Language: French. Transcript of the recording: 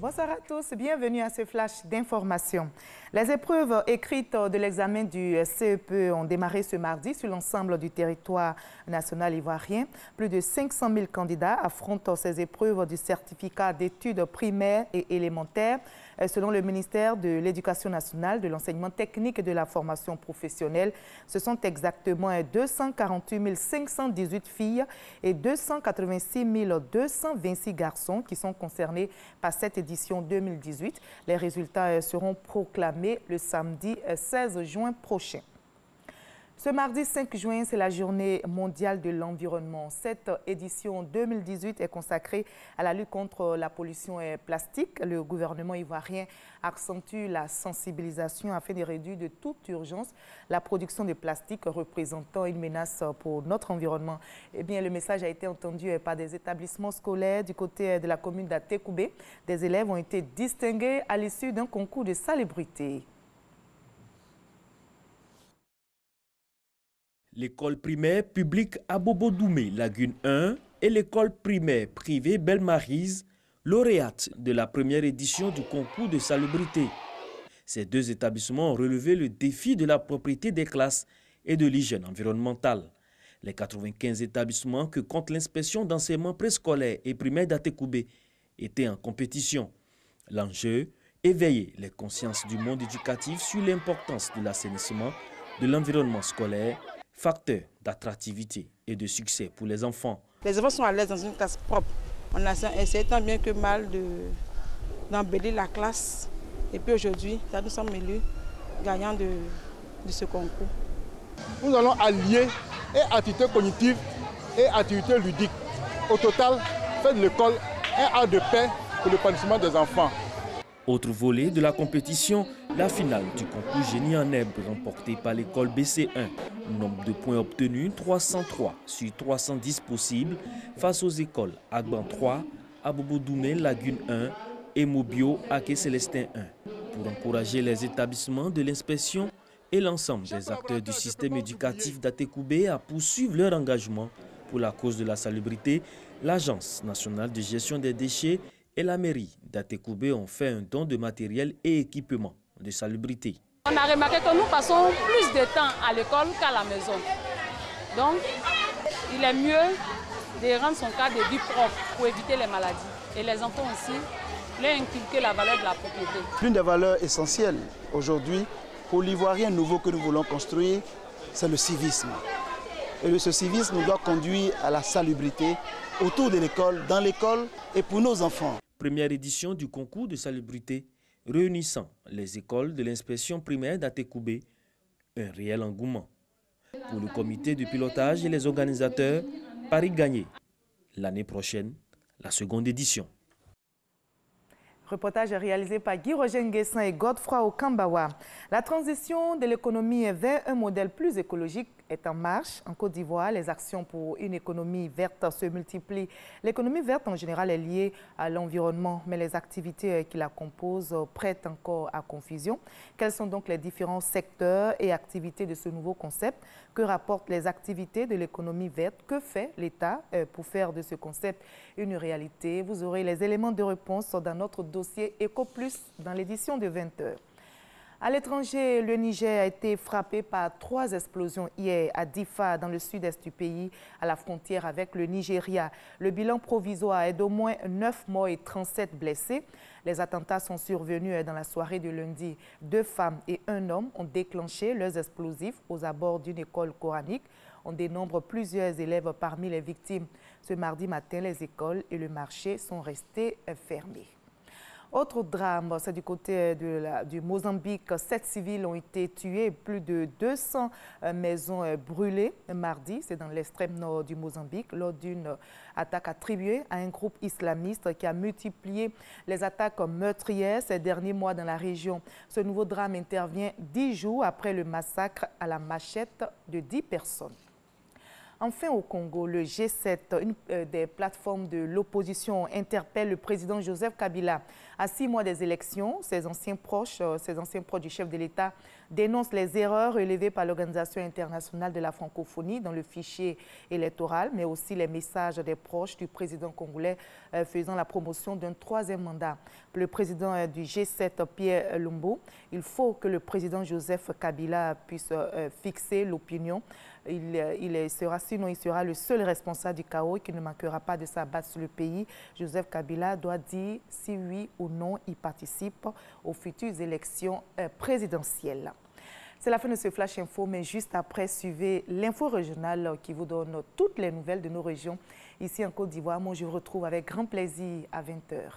Bonsoir à tous, bienvenue à ce flash d'information. Les épreuves écrites de l'examen du CEP ont démarré ce mardi sur l'ensemble du territoire national ivoirien. Plus de 500 000 candidats affrontent ces épreuves du certificat d'études primaires et élémentaires. Selon le ministère de l'Éducation nationale, de l'enseignement technique et de la formation professionnelle, ce sont exactement 248 518 filles et 286 226 garçons qui sont concernés par cette édition 2018. Les résultats seront proclamés le samedi 16 juin prochain. Ce mardi 5 juin, c'est la journée mondiale de l'environnement. Cette édition 2018 est consacrée à la lutte contre la pollution plastique. Le gouvernement ivoirien accentue la sensibilisation afin de réduire de toute urgence la production de plastique représentant une menace pour notre environnement. Eh bien, le message a été entendu par des établissements scolaires du côté de la commune d'Atekoubé. Des élèves ont été distingués à l'issue d'un concours de salubrité. L'école primaire publique Abobo-Doumé, Lagune 1, et l'école primaire privée Belle-Maryse, lauréate de la première édition du concours de salubrité. Ces deux établissements ont relevé le défi de la propriété des classes et de l'hygiène environnementale. Les 95 établissements que compte l'inspection d'enseignement préscolaire et primaire d'Atekoubé étaient en compétition. L'enjeu, éveiller les consciences du monde éducatif sur l'importance de l'assainissement, de l'environnement scolaire, facteur d'attractivité et de succès pour les enfants. Les enfants sont à l'aise dans une classe propre. On a essayé tant bien que mal d'embellir la classe. Et puis aujourd'hui, nous sommes élus gagnants de ce concours. Nous allons allier et activité cognitive et activité ludique. Au total, faire de l'école un havre de paix pour l'épanouissement des enfants. Autre volet de la compétition, la finale du concours génie en herbe remportée par l'école BC1. Nombre de points obtenus, 303 sur 310 possibles face aux écoles Agban 3, Abobo-Doumé, Lagune 1 et Mobio, Aké Célestin 1. Pour encourager les établissements de l'inspection et l'ensemble des acteurs du système éducatif d'Atekoubé à poursuivre leur engagement pour la cause de la salubrité, l'Agence nationale de gestion des déchets et la mairie d'Atekoubé ont fait un don de matériel et équipement de salubrité. On a remarqué que nous passons plus de temps à l'école qu'à la maison. Donc, il est mieux de rendre son cadre de vie propre pour éviter les maladies. Et les enfants aussi, leur inculquer la valeur de la propriété. L'une des valeurs essentielles aujourd'hui pour l'Ivoirien nouveau que nous voulons construire, c'est le civisme. Et ce civisme doit conduire à la salubrité autour de l'école, dans l'école et pour nos enfants. Première édition du concours de salubrité réunissant les écoles de l'inspection primaire d'Atekoubé, un réel engouement. Pour le comité de pilotage et les organisateurs, Paris gagné. L'année prochaine, la seconde édition. Reportage réalisé par Guy-Roger Nguessan et Godefroy Okambawa. La transition de l'économie vers un modèle plus écologique est en marche. En Côte d'Ivoire, les actions pour une économie verte se multiplient. L'économie verte, en général, est liée à l'environnement, mais les activités qui la composent prêtent encore à confusion. Quels sont donc les différents secteurs et activités de ce nouveau concept? Que rapportent les activités de l'économie verte? Que fait l'État pour faire de ce concept une réalité? Vous aurez les éléments de réponse dans notre dossier EcoPlus dans l'édition de 20h. À l'étranger, le Niger a été frappé par 3 explosions hier à Difa, dans le sud-est du pays, à la frontière avec le Nigeria. Le bilan provisoire est d'au moins 9 morts et 37 blessés. Les attentats sont survenus dans la soirée de lundi. 2 femmes et 1 homme ont déclenché leurs explosifs aux abords d'une école coranique. On dénombre plusieurs élèves parmi les victimes. Ce mardi matin, les écoles et le marché sont restés fermés. Autre drame, c'est du côté du Mozambique. 7 civils ont été tués, plus de 200 maisons brûlées mardi. C'est dans l'extrême nord du Mozambique, lors d'une attaque attribuée à un groupe islamiste qui a multiplié les attaques meurtrières ces derniers mois dans la région. Ce nouveau drame intervient 10 jours après le massacre à la machette de 10 personnes. Enfin, au Congo, le G7, une des plateformes de l'opposition, interpelle le président Joseph Kabila. À 6 mois des élections, ses anciens proches du chef de l'État dénonce les erreurs relevées par l'Organisation internationale de la francophonie dans le fichier électoral, mais aussi les messages des proches du président congolais faisant la promotion d'un 3e mandat. Pour le président du G7, Pierre Lumumba, il faut que le président Joseph Kabila puisse fixer l'opinion. Sinon, il sera le seul responsable du chaos et qui ne manquera pas de s'abattre sur le pays. Joseph Kabila doit dire si oui ou non il participe aux futures élections présidentielles. C'est la fin de ce Flash Info, mais juste après, suivez l'info régionale qui vous donne toutes les nouvelles de nos régions. Ici en Côte d'Ivoire, moi je vous retrouve avec grand plaisir à 20h.